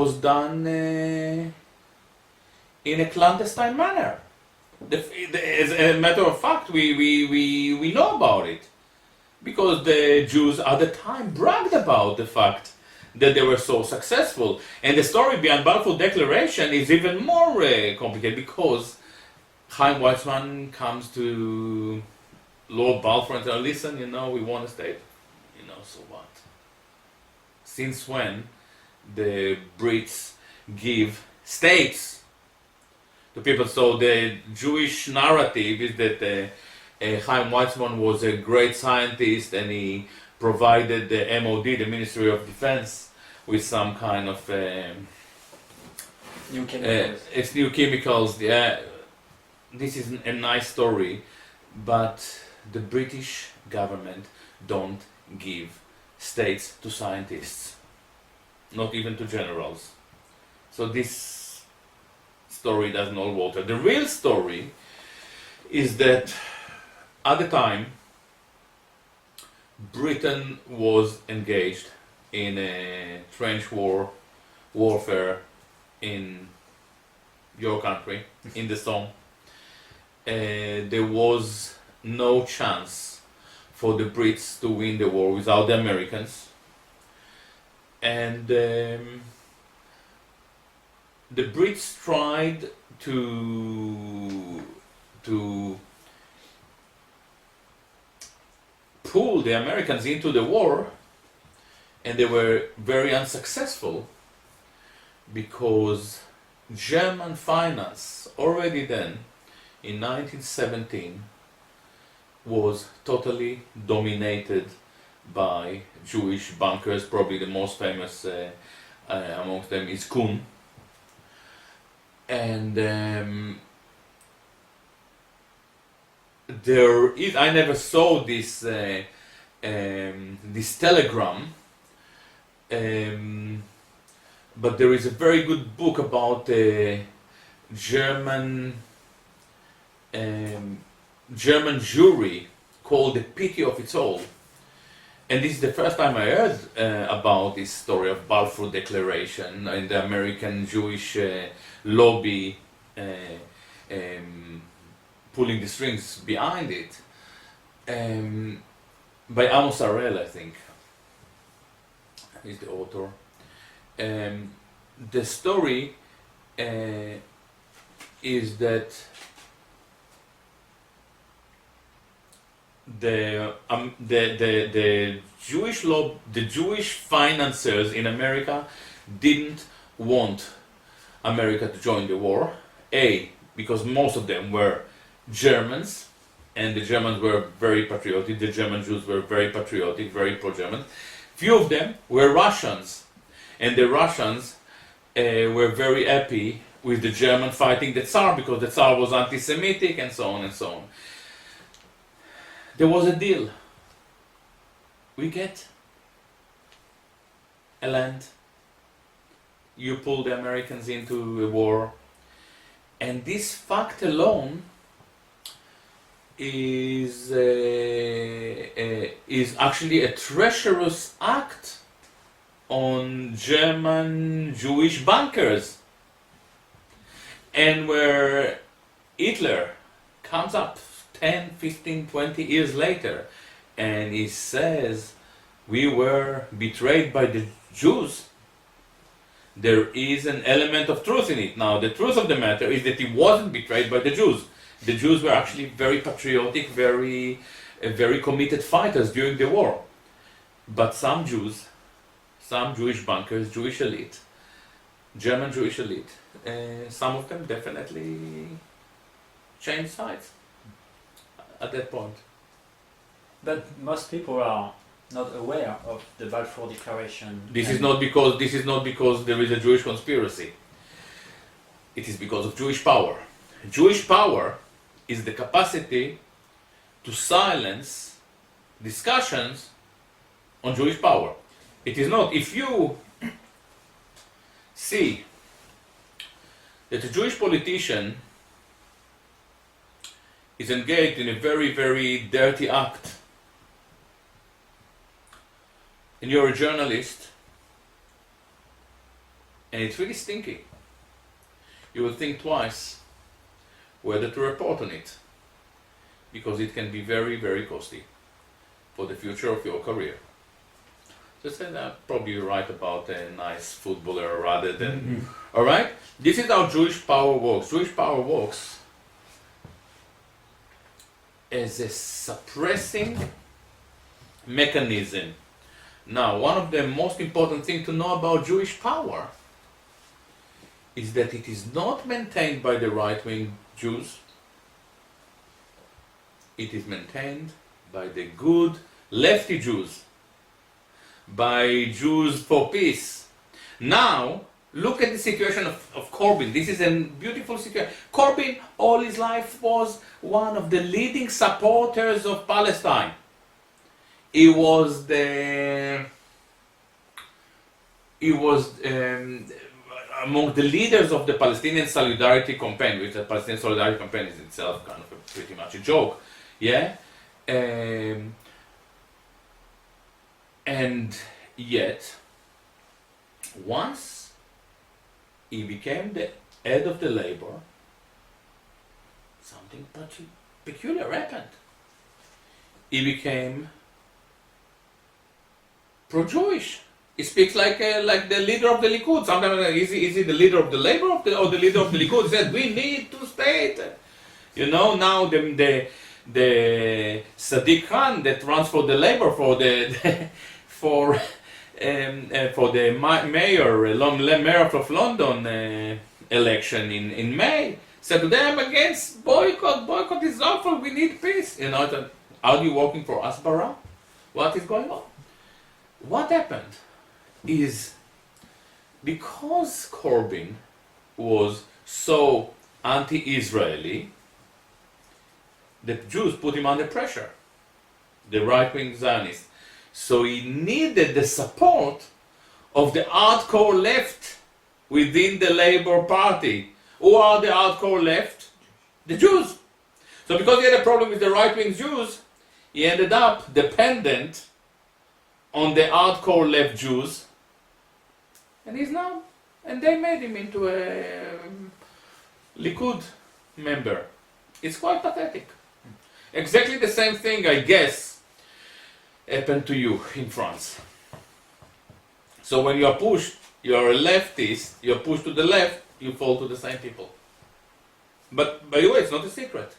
was done in a clandestine manner. As a matter of fact, we know about it because the Jews at the time bragged about the fact that they were so successful. And the story behind Balfour Declaration is even more complicated because Chaim Weizmann comes to Lord Balfour and says, listen, we won a state. So what? Since when the Brits give states to people? So the Jewish narrative is that Chaim Weizmann was a great scientist and he provided the MOD, the Ministry of Defense, with some kind of new chemicals. It's new chemicals. Yeah, this is a nice story, but the British government don't give states to scientists, not even to generals. So this story doesn't hold water. The real story is that at the time Britain was engaged in a trench warfare in your country, in the Somme. There was no chance for the Brits to win the war without the Americans, and the Brits tried to pull the Americans into the war, and they were very unsuccessful because German finance already then in 1917 was totally dominated by Jewish bankers. Probably the most famous amongst them is Kuhn. And there is, I never saw this this telegram, but there is a very good book about German Jewry called The Pity of It All. And this is the first time I heard about this story of Balfour Declaration and the American Jewish lobby pulling the strings behind it, by Amos Harel, I think, is the author. The story is that the Jewish the Jewish financiers in America didn't want America to join the war. Because most of them were Germans, and the Germans were very patriotic. The German Jews were very patriotic, very pro-German. Few of them were Russians, and the Russians were very happy with the German fighting the Tsar because the Tsar was anti-Semitic, and so on and so on. There was a deal. We get a land. You pull the Americans into a war, and this fact alone is actually a treacherous act on German Jewish bankers. And where Hitler comes up 10, 15, 20 years later and he says, we were betrayed by the Jews, there is an element of truth in it. Now, the truth of the matter is that he wasn't betrayed by the Jews. The Jews were actually very patriotic, very committed fighters during the war. But some Jews, some Jewish bankers, Jewish elite, German Jewish elite, some of them definitely changed sides at that point. But most people are not aware of the Balfour Declaration. This is not because there is a Jewish conspiracy. It is because of Jewish power. Jewish power is the capacity to silence discussions on Jewish power. It is not. If you see that a Jewish politician is engaged in a very, very dirty act, and you're a journalist, and it's really stinky, you will think twice whether to report on it, because it can be very, very costly for the future of your career. Just say that probably you write about a nice footballer rather than... Alright? This is how Jewish power works. Jewish power works as a suppressing mechanism. Now, one of the most important things to know about Jewish power is that it is not maintained by the right-wing Jews. It is maintained by the good lefty Jews, by Jews for peace. Now, look at the situation of Corbyn. This is a beautiful situation. Corbyn, all his life, was one of the leading supporters of Palestine. He was among the leaders of the Palestinian Solidarity Campaign, which the Palestinian Solidarity Campaign is itself kind of pretty much a joke. Yeah? And yet, once he became the head of the Labour, something peculiar happened. He became pro-Jewish. He speaks like the leader of the Likud. Sometimes is he the leader of the Labour or the leader of the Likud? He said we need to state. You know, now the Sadiq Khan that runs for the Labour for the mayor of London election in May said today I'm against boycott. Boycott is awful. We need peace. You know, are you working for Asbara? What is going on? What happened is because Corbyn was so anti-Israeli, the Jews put him under pressure, the right-wing Zionists. So he needed the support of the hardcore left within the Labour Party. Who are the hardcore left? The Jews. So because he had a problem with the right-wing Jews, he ended up dependent on the hardcore left Jews, and they made him into a Likud member. It's quite pathetic. Exactly the same thing, I guess, happened to you in France. So when you are pushed, you are a leftist, you are pushed to the left, you fall to the same people. But by the way, it's not a secret.